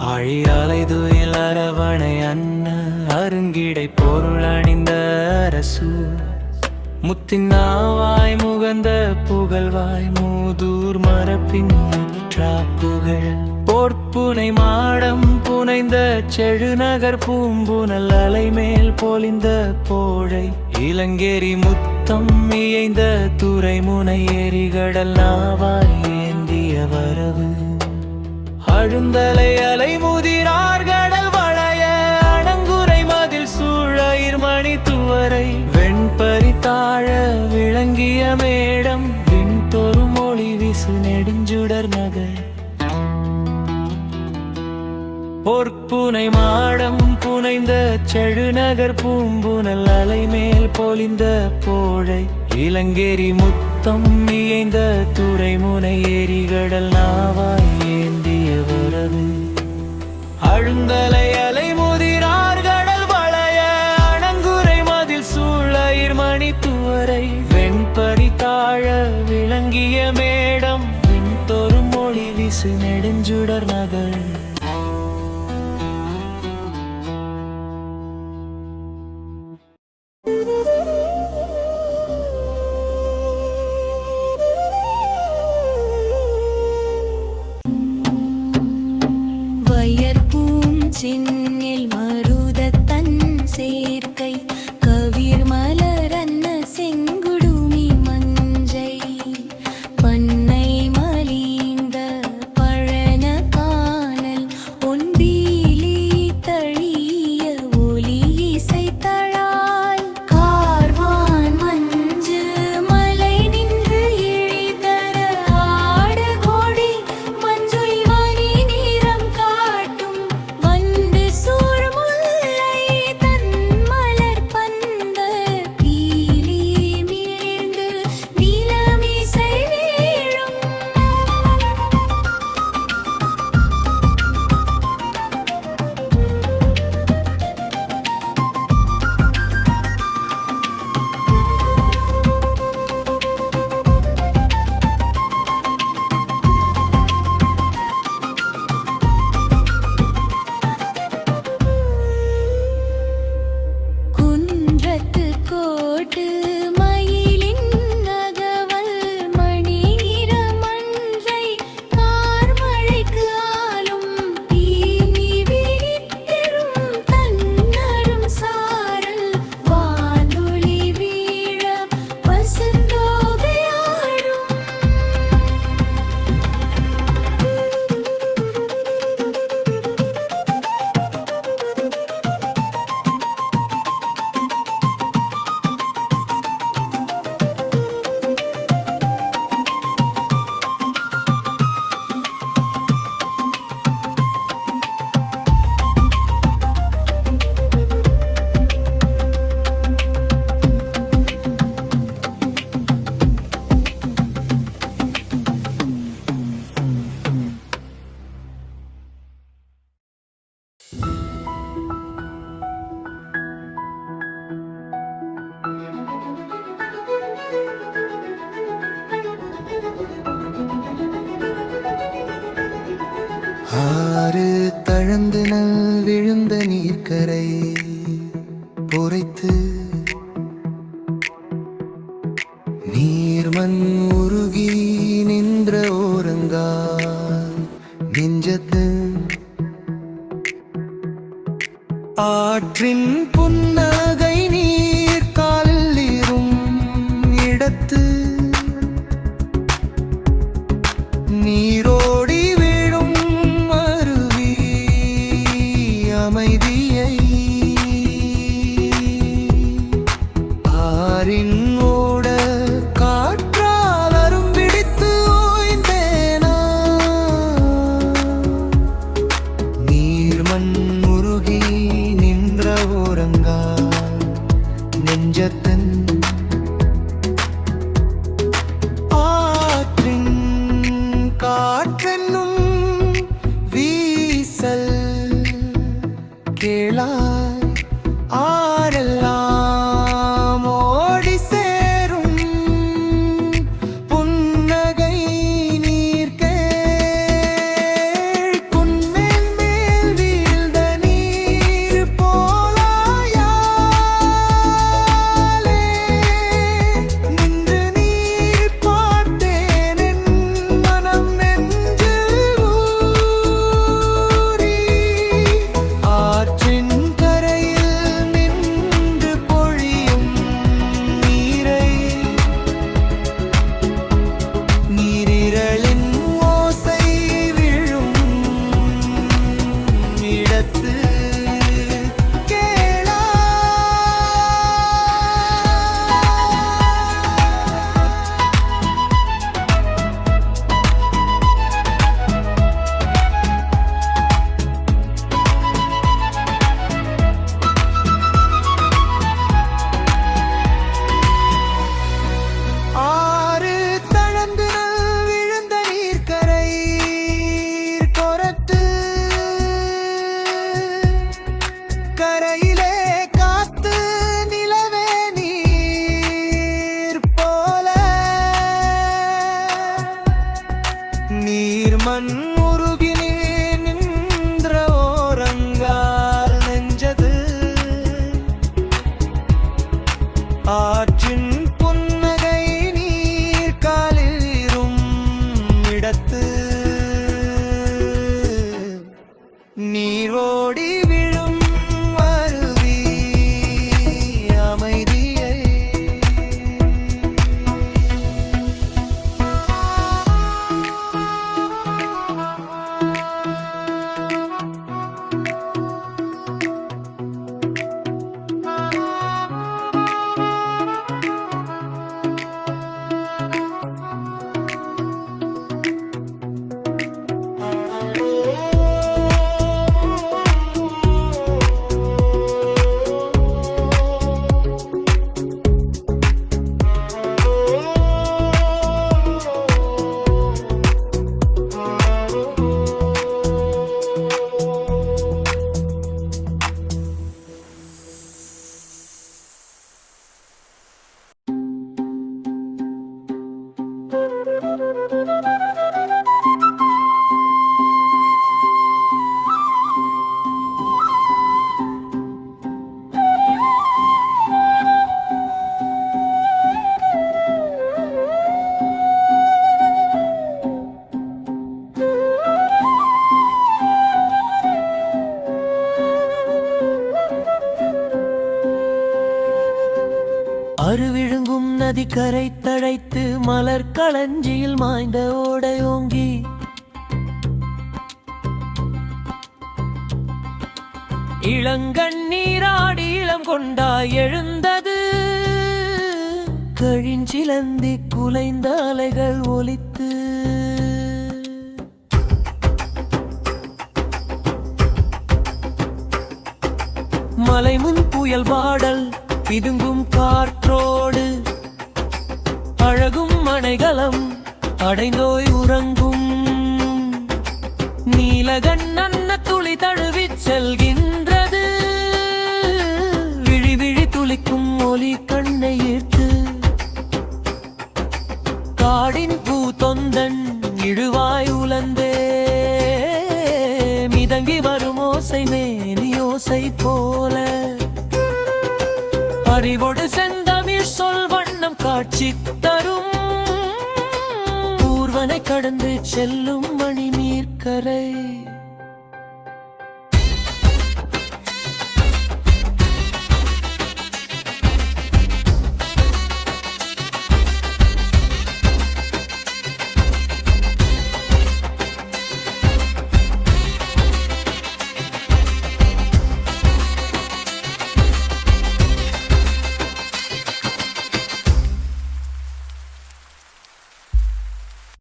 ஆழியாலைதுயில் அரவணை அன்ன அருங்கிடை பொருள் அணிந்த அரசு முத்தினாவாய் முகந்த புகழ்வாய் மூதூர் மரப்பின் முற்றா புகழ் போர்ப்புனை மாடம் புனைந்த செழுநகர் பூம்புனல் அலைமேல் பொலிந்த போழை இளங்கேரி முத்தம் இயைந்த துறைமுனை எரிகடல் நாவாய் ஏந்திய வரவு அழுந்தலை அலை முதிரார் கடல் வளைய அணங்குரை மதில் சூழயிர் மணி துவரை வெண்பரி தாழ விளங்கிய மேடம் விண்தொரு மொழி விசு நெடுஞ்சுடர் நகர் பொற்புனை மாடம் புனைந்த செழுநகர் பூம்புனல் அலைமேல் பொலிந்த போழை இளங்கேரி முத்தம் இயைந்த துறைமுனை எரிகடல் நாவாய் ஏந்திய வரவு அழுந்தலை அலை முதிரார் கடல் வளைய அணங்குரை மதில் சூழயிர் மணி துவரை வெண்பரி தாழ விளங்கிய மேடம் விண்தொரு மொழி விசு நெடுஞ்சுடர் நகர் சென்னில் மருதத்தன் சேர்க்கை கவிர் மலரன்ன செங்குடுமி மஞ்சை பண்ணை மலிந்த பழன காணல் ஒன்றிலி தழிய ஒலி இசை தழாய் கார்வான் மஞ்சு மலை நின்று இழிதர ஆடு கோடி மஞ்சுய் மணி நிறம் காட்டும் ஆறு தழந்து நல் விழுந்த நீர்க்கரை பொறைத்து நீர்மண் உருகி நின்ற ஓரங்கால் நெஞ்சத்து ஆற்றின் புன்னகை நீர் காலிரும் இடத்து நீரோடி விழும் அருவி அமைதியை ஆரின் ஓட காற்றால் அரும்பிடித்து ஓய்ந்தேனா நீர்மண் உருகி நின்ற ஓர அருவிழுங்கும் நதி கரை தழைத்து மலர் களஞ்சியில் மாய்ந்த ஓடையோங்கி இளங்கண்ணீராடி இளம் கொண்டாய் எழுந்தது கழிஞ்சிலந்தி குலைந்த அலைகள் ஒலித்து மலைமுன் புயல் பாடல் பிதுங்கும் காற்றோடு அழகும் மனைகளம் அடைந்தோய் உறங்கும் நீலகண் அன்ன துளி தழுவிச் செல்கின்றது விழி விழி துளிக்கும் ஒலி கண்ணை ஈர்த்து காடின் பூ தொந்தன் இழுவாய் உலந்தே மிதங்கி வரும் ஓசை மேனி ஓசை போல அறிவோடு செந்தமிழ் சொல் வண்ணம் காட்சி தரும் ஊர்வனை கடந்து செல்லும் மணி நீர்க்கரை